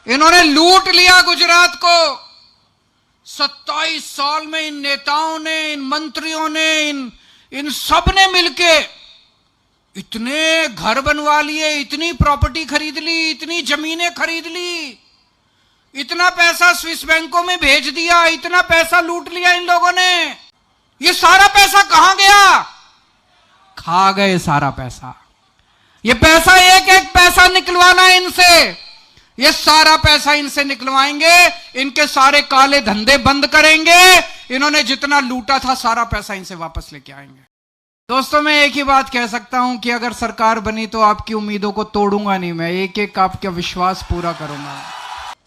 इन्होंने लूट लिया गुजरात को। 27 साल में इन नेताओं ने, इन मंत्रियों ने, इन सब ने मिलके इतने घर बनवा लिए, इतनी प्रॉपर्टी खरीद ली, इतनी जमीनें खरीद ली, इतना पैसा स्विस बैंकों में भेज दिया, इतना पैसा लूट लिया इन लोगों ने। ये सारा पैसा कहां गया? खा गए सारा पैसा। ये पैसा एक एक पैसा निकलवाना है इनसे। ये सारा पैसा इनसे निकलवाएंगे, इनके सारे काले धंधे बंद करेंगे। इन्होंने जितना लूटा था सारा पैसा इनसे वापस लेके आएंगे। दोस्तों, मैं एक ही बात कह सकता हूं कि अगर सरकार बनी तो आपकी उम्मीदों को तोड़ूंगा नहीं, मैं एक एक आपका विश्वास पूरा करूंगा।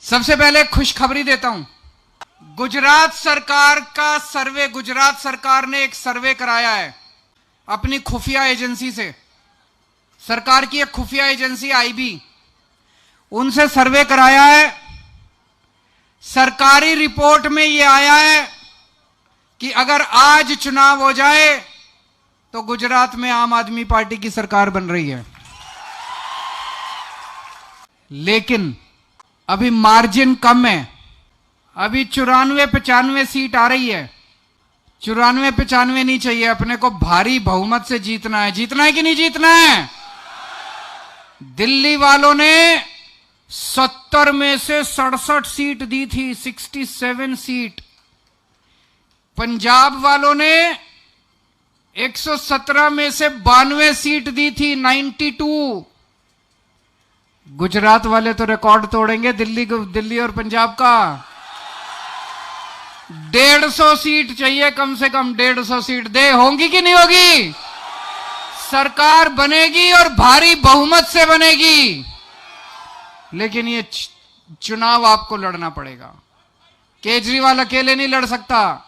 सबसे पहले खुशखबरी देता हूं। गुजरात सरकार का सर्वे, गुजरात सरकार ने एक सर्वे कराया है अपनी खुफिया एजेंसी से। सरकार की एक खुफिया एजेंसी आईबी, उनसे सर्वे कराया है। सरकारी रिपोर्ट में यह आया है कि अगर आज चुनाव हो जाए तो गुजरात में आम आदमी पार्टी की सरकार बन रही है। लेकिन अभी मार्जिन कम है। अभी 94-95 सीट आ रही है। 94-95 नहीं चाहिए, अपने को भारी बहुमत से जीतना है। जीतना है कि नहीं जीतना है? दिल्ली वालों ने 70 में से 67 सीट दी थी, 67 सीट। पंजाब वालों ने 117 में से 92 सीट दी थी, 92। गुजरात वाले तो रिकॉर्ड तोड़ेंगे दिल्ली और पंजाब का। 150 सीट चाहिए कम से कम, 150 सीट दे। होंगी कि नहीं होगी? सरकार बनेगी और भारी बहुमत से बनेगी। लेकिन ये चुनाव आपको लड़ना पड़ेगा। केजरीवाल अकेले नहीं लड़ सकता,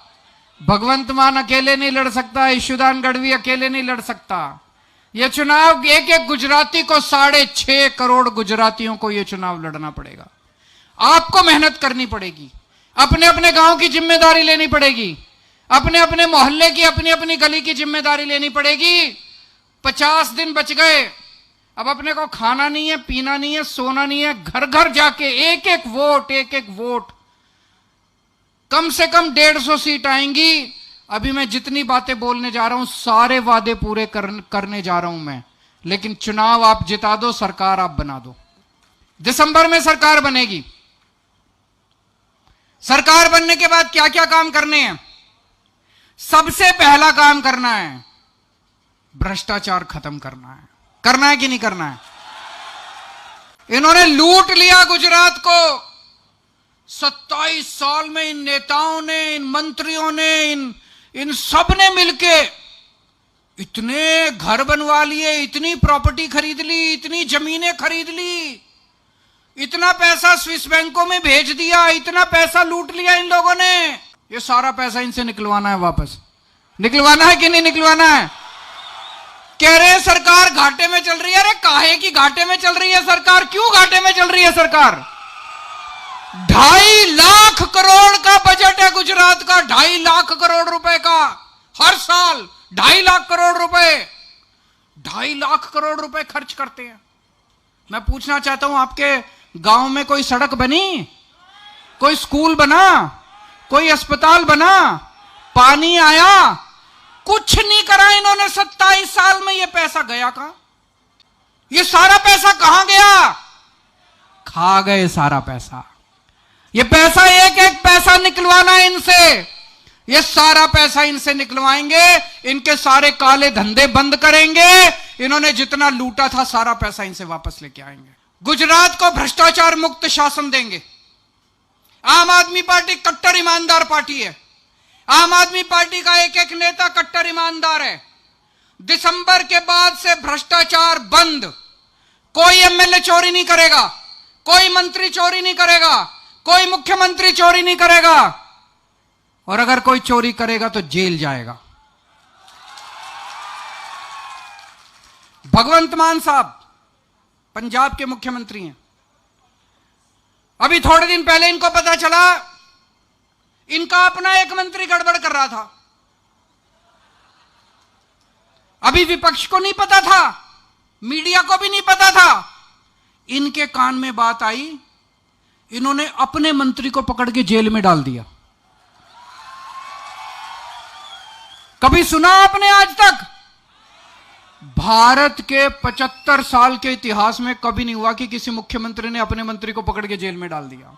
भगवंत मान अकेले नहीं लड़ सकता, ईशुदान गढ़वी अकेले नहीं लड़ सकता। यह चुनाव एक एक गुजराती को, 6.5 करोड़ गुजरातियों को यह चुनाव लड़ना पड़ेगा। आपको मेहनत करनी पड़ेगी, अपने अपने गांव की जिम्मेदारी लेनी पड़ेगी, अपने अपने मोहल्ले की, अपनी अपनी गली की जिम्मेदारी लेनी पड़ेगी। 50 दिन बच गए। अब अपने को खाना नहीं है, पीना नहीं है, सोना नहीं है, घर घर जाके एक एक वोट, एक एक वोट। कम से कम 150 सीट आएंगी। अभी मैं जितनी बातें बोलने जा रहा हूं सारे वादे पूरे करने जा रहा हूं मैं। लेकिन चुनाव आप जिता दो, सरकार आप बना दो। दिसंबर में सरकार बनेगी। सरकार बनने के बाद क्या क्या काम करने हैं? सबसे पहला काम करना है भ्रष्टाचार खत्म करना है। करना है कि नहीं करना है? इन्होंने लूट लिया गुजरात को। 27 साल में इन नेताओं ने, इन मंत्रियों ने, इन सब ने मिलके इतने घर बनवा लिए, इतनी प्रॉपर्टी खरीद ली, इतनी जमीनें खरीद ली, इतना पैसा स्विस बैंकों में भेज दिया, इतना पैसा लूट लिया इन लोगों ने। ये सारा पैसा इनसे निकलवाना है वापस। निकलवाना है कि नहीं निकलवाना है? कह रहे हैं सरकार घाटे में चल रही है। अरे काहे की घाटे में चल रही है सरकार? क्यों घाटे में चल रही है सरकार? 2.5 लाख करोड़ का बजट है गुजरात का। 2.5 लाख करोड़ रुपए का हर साल। 2.5 लाख करोड़ रुपए, 2.5 लाख करोड़ रुपए खर्च करते हैं। मैं पूछना चाहता हूं, आपके गांव में कोई सड़क बनी? कोई स्कूल बना? कोई अस्पताल बना? पानी आया? कुछ नहीं करा इन्होंने 27 साल में। ये पैसा गया कहां? ये सारा पैसा कहां गया? खा गए सारा पैसा। ये पैसा एक एक पैसा निकलवाना है इनसे। ये सारा पैसा इनसे निकलवाएंगे, इनके सारे काले धंधे बंद करेंगे। इन्होंने जितना लूटा था सारा पैसा इनसे वापस लेके आएंगे। गुजरात को भ्रष्टाचार मुक्त शासन देंगे। आम आदमी पार्टी कट्टर ईमानदार पार्टी है। आम आदमी पार्टी का एक एक नेता कट्टर ईमानदार है। दिसंबर के बाद से भ्रष्टाचार बंद। कोई एमएलए चोरी नहीं करेगा, कोई मंत्री चोरी नहीं करेगा, कोई मुख्यमंत्री चोरी नहीं करेगा, और अगर कोई चोरी करेगा तो जेल जाएगा। भगवंत मान साहब पंजाब के मुख्यमंत्री हैं। अभी थोड़े दिन पहले इनको पता चला इनका अपना एक मंत्री गड़बड़ कर रहा था। अभी विपक्ष को नहीं पता था, मीडिया को भी नहीं पता था। इनके कान में बात आई, इन्होंने अपने मंत्री को पकड़ के जेल में डाल दिया। कभी सुना आपने आज तक? भारत के 75 साल के इतिहास में कभी नहीं हुआ कि किसी मुख्यमंत्री ने अपने मंत्री को पकड़ के जेल में डाल दिया।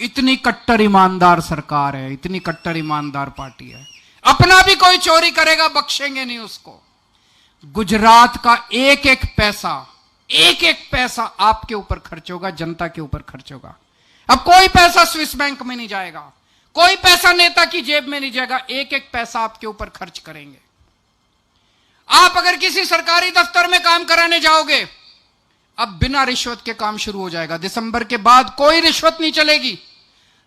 इतनी कट्टर ईमानदार सरकार है, इतनी कट्टर ईमानदार पार्टी है। अपना भी कोई चोरी करेगा बख्शेंगे नहीं उसको। गुजरात का एक एक पैसा आपके ऊपर खर्च होगा, जनता के ऊपर खर्च होगा। अब कोई पैसा स्विस बैंक में नहीं जाएगा, कोई पैसा नेता की जेब में नहीं जाएगा, एक एक पैसा आपके ऊपर खर्च करेंगे। आप अगर किसी सरकारी दफ्तर में काम कराने जाओगे, अब बिना रिश्वत के काम शुरू हो जाएगा। दिसंबर के बाद कोई रिश्वत नहीं चलेगी।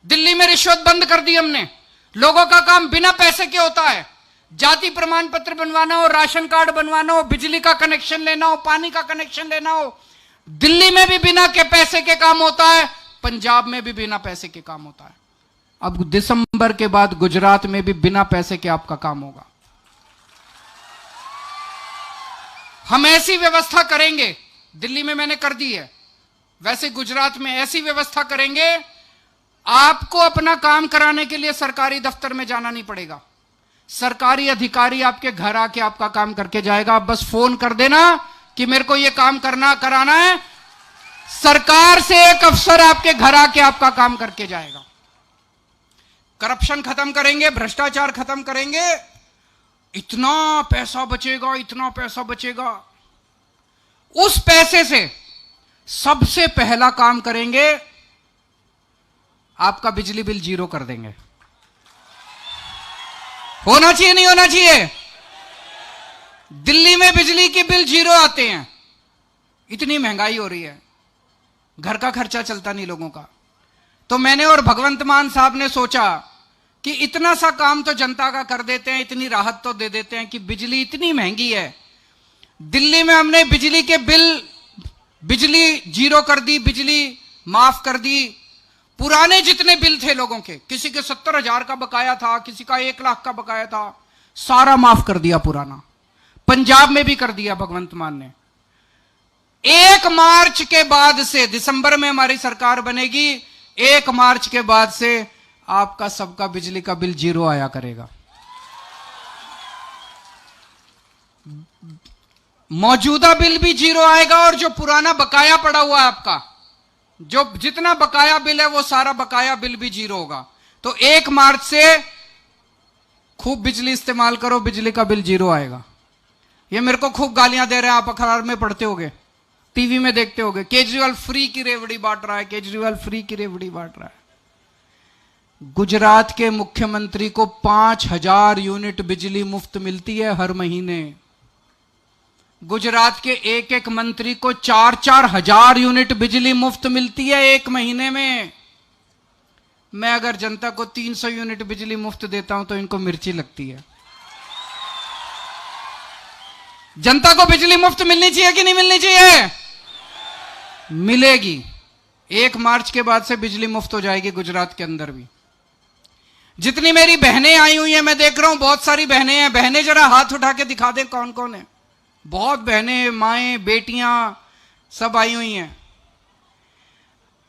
दिल्ली में रिश्वत बंद कर दी हमने। लोगों का काम बिना पैसे के होता है। जाति प्रमाण पत्र बनवाना हो, राशन कार्ड बनवाना हो, बिजली का कनेक्शन लेना हो, पानी का कनेक्शन लेना हो, दिल्ली में भी बिना के पैसे के काम होता है, पंजाब में भी बिना पैसे के काम होता है। अब दिसंबर के बाद गुजरात में भी बिना पैसे के आपका काम होगा। हम ऐसी व्यवस्था करेंगे, दिल्ली में मैंने कर दी है, वैसे गुजरात में ऐसी व्यवस्था करेंगे, आपको अपना काम कराने के लिए सरकारी दफ्तर में जाना नहीं पड़ेगा। सरकारी अधिकारी आपके घर आके आपका काम करके जाएगा। आप बस फोन कर देना कि मेरे को यह काम कराना है, सरकार से एक अफसर आपके घर आके आपका काम करके जाएगा। करप्शन खत्म करेंगे, भ्रष्टाचार खत्म करेंगे, इतना पैसा बचेगा, इतना पैसा बचेगा। उस पैसे से सबसे पहला काम करेंगे, आपका बिजली बिल जीरो कर देंगे। होना चाहिए नहीं होना चाहिए? दिल्ली में बिजली के बिल जीरो आते हैं। इतनी महंगाई हो रही है, घर का खर्चा चलता नहीं लोगों का। तो मैंने और भगवंत मान साहब ने सोचा कि इतना सा काम तो जनता का कर देते हैं, इतनी राहत तो दे देते हैं कि बिजली इतनी महंगी है। दिल्ली में हमने बिजली जीरो कर दी, बिजली माफ कर दी। पुराने जितने बिल थे लोगों के, किसी के 70,000 का बकाया था, किसी का 1 लाख का बकाया था, सारा माफ कर दिया पुराना। पंजाब में भी कर दिया भगवंत मान ने। 1 मार्च के बाद से, दिसंबर में हमारी सरकार बनेगी, 1 मार्च के बाद से आपका सबका बिजली का बिल जीरो आया करेगा। मौजूदा बिल भी जीरो आएगा और जो पुराना बकाया पड़ा हुआ है आपका, जो जितना बकाया बिल है वो सारा बकाया बिल भी जीरो होगा। तो 1 मार्च से खूब बिजली इस्तेमाल करो, बिजली का बिल जीरो आएगा। ये मेरे को खूब गालियां दे रहे हैं, आप अखबार में पढ़ते होगे, टीवी में देखते होगे, केजरीवाल फ्री की रेवड़ी बांट रहा है, केजरीवाल फ्री की रेवड़ी बांट रहा है। गुजरात के मुख्यमंत्री को 5,000 यूनिट बिजली मुफ्त मिलती है हर महीने। गुजरात के एक एक मंत्री को 4-4 हजार यूनिट बिजली मुफ्त मिलती है 1 महीने में। मैं अगर जनता को 300 यूनिट बिजली मुफ्त देता हूं तो इनको मिर्ची लगती है। जनता को बिजली मुफ्त मिलनी चाहिए कि नहीं मिलनी चाहिए? मिलेगी। 1 मार्च के बाद से बिजली मुफ्त हो जाएगी गुजरात के अंदर भी। जितनी मेरी बहनें आई हुई हैं, मैं देख रहा हूं बहुत सारी बहनें हैं। बहनें जरा हाथ उठा के दिखा दें कौन कौन है। बहुत बहनें, माएं, बेटियां सब आई हुई हैं।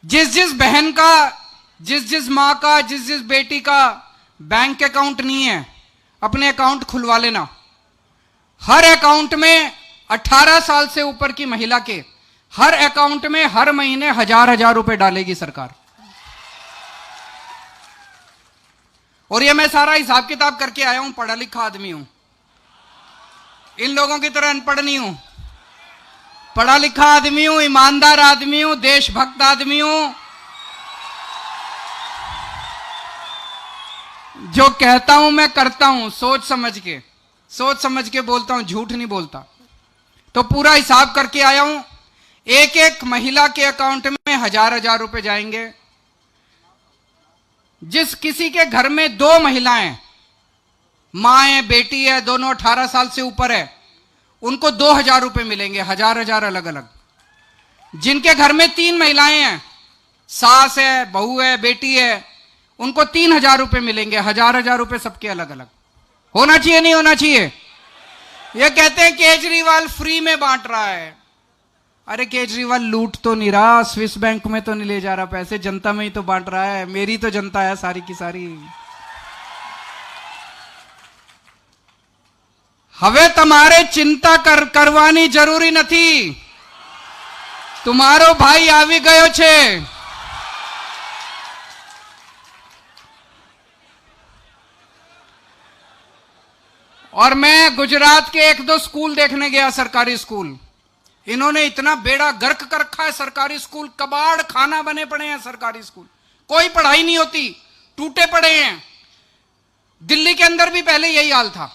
जिस जिस बहन का, जिस जिस मां का, जिस जिस बेटी का बैंक अकाउंट नहीं है, अपने अकाउंट खुलवा लेना। हर अकाउंट में 18 साल से ऊपर की महिला के हर अकाउंट में हर महीने 1,000 रुपए डालेगी सरकार। और ये मैं सारा हिसाब किताब करके आया हूं, पढ़ा लिखा आदमी हूं, इन लोगों की तरह अनपढ़ नहीं हूं, पढ़ा लिखा आदमी हूं, ईमानदार आदमी हूं, देशभक्त आदमी हूं। जो कहता हूं मैं करता हूं, सोच समझ के बोलता हूं, झूठ नहीं बोलता। तो पूरा हिसाब करके आया हूं। एक एक महिला के अकाउंट में 1,000 रुपए जाएंगे। जिस किसी के घर में 2 महिलाएं, मां है, बेटी है, दोनों 18 साल से ऊपर है, उनको 2,000 रुपए मिलेंगे, 1,000 अलग अलग। जिनके घर में 3 महिलाएं हैं, सास है, बहू है, बेटी है, उनको 3,000 रुपए मिलेंगे, 1,000 रुपए सबके अलग अलग। होना चाहिए नहीं होना चाहिए? ये कहते हैं केजरीवाल फ्री में बांट रहा है। अरे केजरीवाल लूट तो नहीं रहा, स्विस बैंक में तो नहीं ले जा रहा पैसे, जनता में ही तो बांट रहा है। मेरी तो जनता है सारी की सारी। હવે તમારે चिंता કરવાની જરૂરી નથી। तुम्हारो भाई આવી ગયો છે। और मैं गुजरात के एक दो स्कूल देखने गया, सरकारी स्कूल। इन्होंने इतना बेड़ा गर्क कर रखा है सरकारी स्कूल, कबाड़ खाना बने पड़े हैं सरकारी स्कूल, कोई पढ़ाई नहीं होती, टूटे पड़े हैं। दिल्ली के अंदर भी पहले यही हाल था।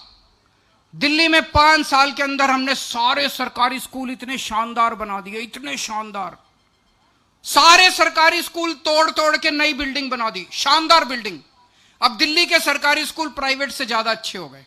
दिल्ली में 5 साल के अंदर हमने सारे सरकारी स्कूल इतने शानदार बना दिए, इतने शानदार। सारे सरकारी स्कूल तोड़ तोड़ के नई बिल्डिंग बना दी, शानदार बिल्डिंग। अब दिल्ली के सरकारी स्कूल प्राइवेट से ज्यादा अच्छे हो गए।